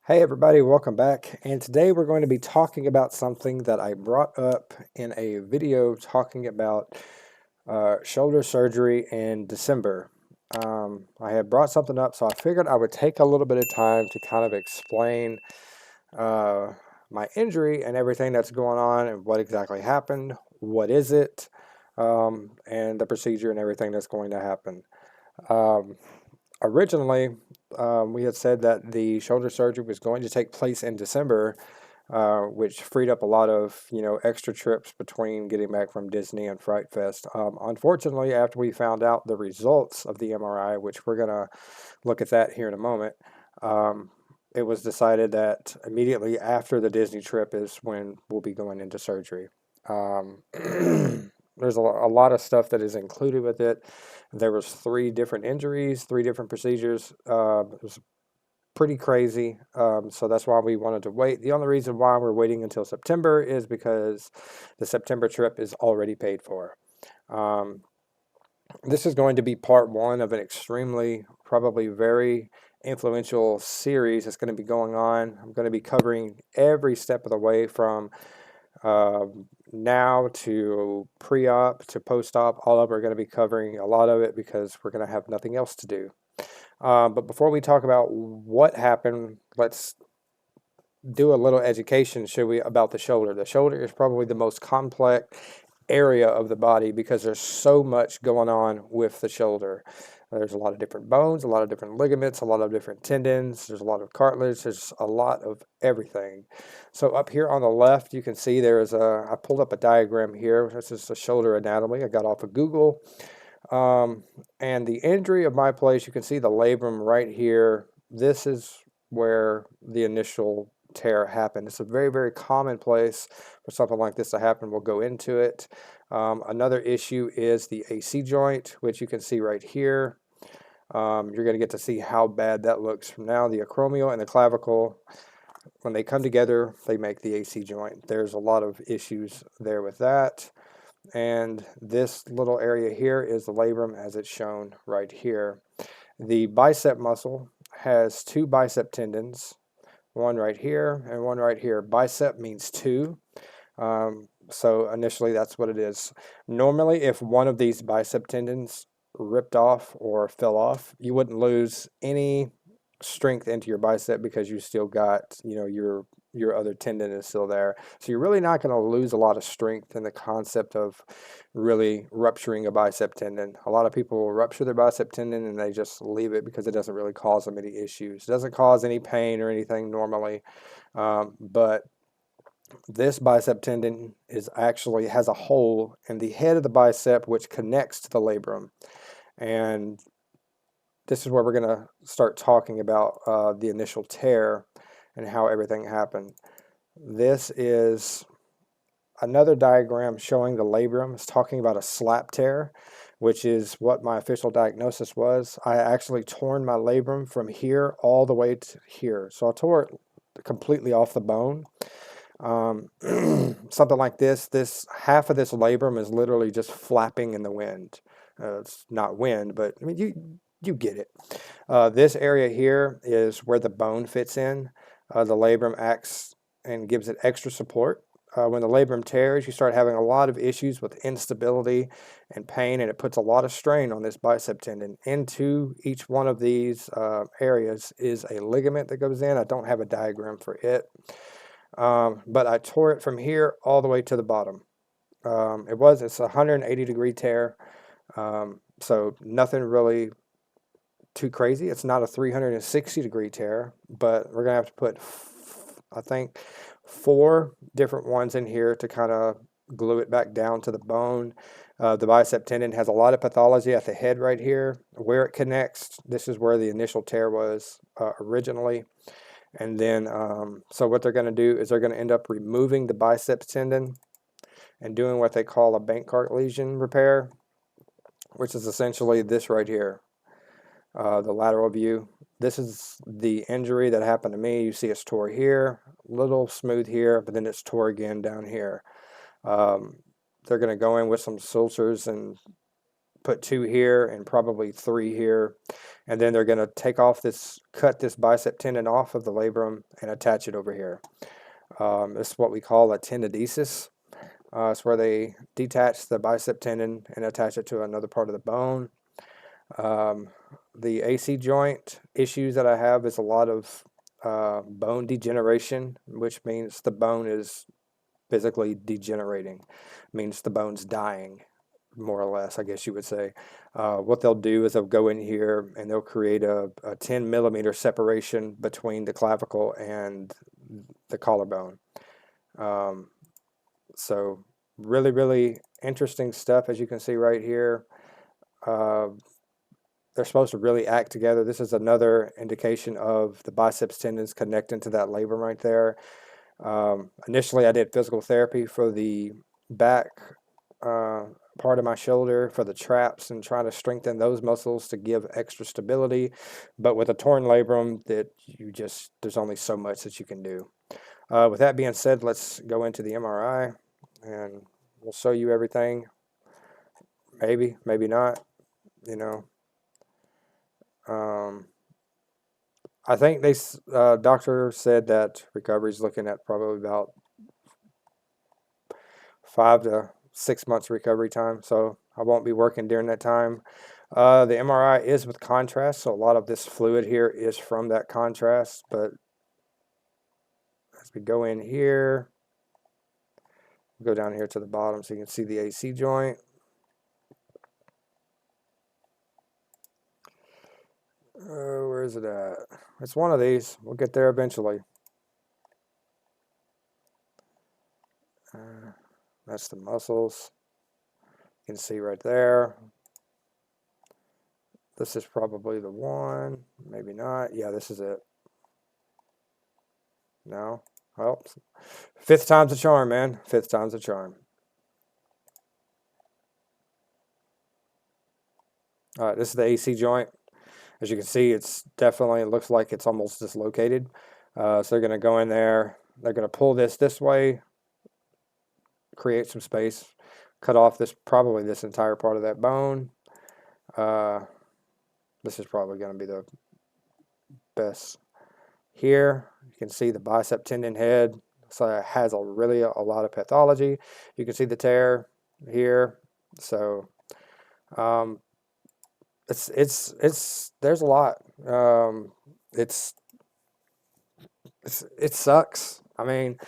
Hey everybody, welcome back. And today we're going to be talking about something that I brought up in a video talking about shoulder surgery in December. I had brought something up, so I figured I would take a little bit of time to kind of explain my injury and everything that's going on and what exactly happened, what is it, and the procedure and everything that's going to happen. Originally, we had said that the shoulder surgery was going to take place in December, which freed up a lot of, extra trips between getting back from Disney and Fright Fest. Unfortunately, after we found out the results of the MRI, which we're going to look at that here in a moment, it was decided that immediately after the Disney trip is when we'll be going into surgery. There's a lot of stuff that is included with it. There was 3 different injuries, 3 different procedures. It was pretty crazy. So that's why we wanted to wait. The only reason why we're waiting until September is because the September trip is already paid for. This is going to be part 1 of an extremely, probably very influential series that's going to be going on. I'm going to be covering every step of the way from now to pre-op to post-op. All of it, we're going to be covering a lot of it because we're going to have nothing else to do. But before we talk about what happened, let's do a little education, should we, about the shoulder. The shoulder is probably the most complex area of the body because there's so much going on with the shoulder. There's a lot of different bones, a lot of different ligaments, a lot of different tendons. There's a lot of cartilage. There's a lot of everything. So up here on the left, you can see I pulled up a diagram here. This is the shoulder anatomy. I got off of Google. And the injury of my place, you can see the labrum right here. This is where the initial tear happened. It's a very, very common place for something like this to happen. We'll go into it. Another issue is the AC joint, which you can see right here. You're going to get to see how bad that looks from now. The acromial and the clavicle, when they come together, they make the AC joint. There's a lot of issues there with that. And this little area here is the labrum as it's shown right here. The bicep muscle has 2 bicep tendons, one right here and one right here. Bicep means 2. So initially that's what it is. Normally, if one of these bicep tendons ripped off or fell off, you wouldn't lose any strength into your bicep because you still got, your other tendon is still there. So you're really not going to lose a lot of strength in the concept of really rupturing a bicep tendon. A lot of people will rupture their bicep tendon and they just leave it because it doesn't really cause them any issues. It doesn't cause any pain or anything normally, but this bicep tendon has a hole in the head of the bicep which connects to the labrum. And this is where we're going to start talking about the initial tear and how everything happened. This is another diagram showing the labrum. It's talking about a slap tear, which is what my official diagnosis was. I actually torn my labrum from here all the way to here. So I tore it completely off the bone. Something like this half of this labrum is literally just flapping in the wind. It's not wind, but I mean, you get it. This area here is where the bone fits in. The labrum acts and gives it extra support. When the labrum tears, you start having a lot of issues with instability and pain, and it puts a lot of strain on this bicep tendon. Into each one of these areas is a ligament that goes in. I don't have a diagram for it, but I tore it from here all the way to the bottom. It's a 180-degree tear, so nothing really too crazy. It's not a 360-degree tear, but we're going to have to put, I think, 4 different ones in here to kind of glue it back down to the bone. The bicep tendon has a lot of pathology at the head right here. Where it connects, this is where the initial tear was originally. And then, so what they're going to do is they're going to end up removing the biceps tendon and doing what they call a Bankart lesion repair, which is essentially this right here. The lateral view. This is the injury that happened to me. You see it's tore here, little smooth here, but then it's tore again down here. They're going to go in with some sutures and put 2 here and probably 3 here, and then they're going to cut this bicep tendon off of the labrum and attach it over here. This is what we call a tenodesis. It's where they detach the bicep tendon and attach it to another part of the bone. The AC joint issues that I have is a lot of bone degeneration, which means the bone is physically degenerating. It means the bone's dying, more or less, I guess you would say. What they'll do is they'll go in here and they'll create a 10 millimeter separation between the clavicle and the collarbone. So really, really interesting stuff, as you can see right here. They're supposed to really act together. This is another indication of the biceps tendons connecting to that labrum right there. Initially, I did physical therapy for the back part of my shoulder, for the traps, and trying to strengthen those muscles to give extra stability. But with a torn labrum, there's only so much that you can do. With that being said, let's go into the MRI, and we'll show you everything. Maybe, maybe not, you know. I think doctor said that recovery is looking at probably about 5 to 6 months recovery time, so I won't be working during that time. The MRI is with contrast, so a lot of this fluid here is from that contrast, but as we go in here, go down here to the bottom so you can see the AC joint. Where is it at? It's one of these. We'll get there eventually. That's the muscles. You can see right there. This is probably the one. Maybe not. Yeah, this is it. No. Well, 5th time's a charm, man. 5th time's a charm. All right, this is the AC joint. As you can see, it looks like it's almost dislocated. So they're going to go in there. They're going to pull this way, create some space, cut off probably this entire part of that bone. This is probably going to be the best. Here, you can see the bicep tendon head. So it has really a lot of pathology. You can see the tear here. So there's a lot. It sucks. I mean,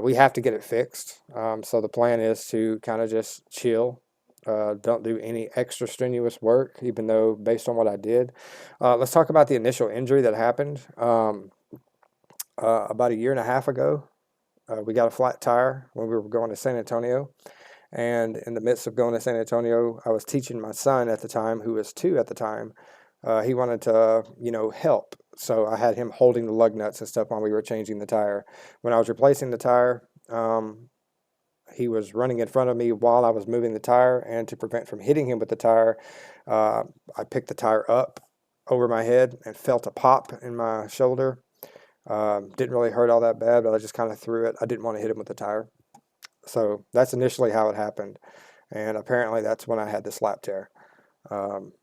we have to get it fixed. So the plan is to kind of just chill. Don't do any extra strenuous work, even though based on what I did. Let's talk about the initial injury that happened. About 1.5 years ago, we got a flat tire when we were going to San Antonio. And in the midst of going to San Antonio, I was teaching my son at the time, who was 2 at the time. He wanted to, help. So I had him holding the lug nuts and stuff while we were changing the tire. When I was replacing the tire, he was running in front of me while I was moving the tire. And to prevent from hitting him with the tire, I picked the tire up over my head and felt a pop in my shoulder. Didn't really hurt all that bad, but I just kind of threw it. I didn't want to hit him with the tire. So that's initially how it happened, and apparently that's when I had the slap tear.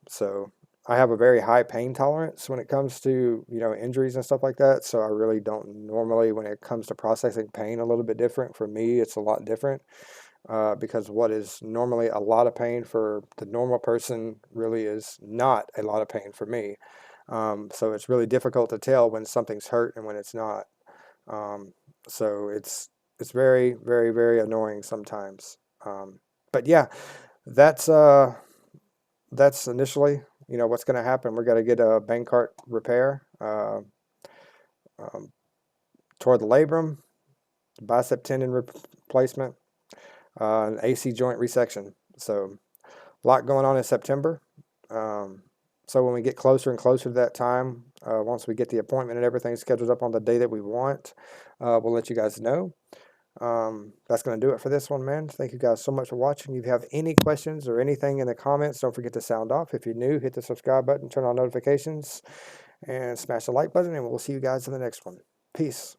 So I have a very high pain tolerance when it comes to injuries and stuff like that. So I really don't normally, when it comes to processing pain, a little bit different. For me, it's a lot different because what is normally a lot of pain for the normal person really is not a lot of pain for me. So it's really difficult to tell when something's hurt and when it's not. So it's very, very, very annoying sometimes. But yeah, that's initially, what's going to happen. We're going to get a Bankart repair toward the labrum, bicep tendon replacement, an AC joint resection. So a lot going on in September. So when we get closer and closer to that time, once we get the appointment and everything scheduled up on the day that we want, we'll let you guys know. That's going to do it for this one, man. Thank you guys so much for watching. If you have any questions or anything in the comments, don't forget to sound off. If you're new, hit the subscribe button, turn on notifications, and smash the like button, and we'll see you guys in the next one. Peace.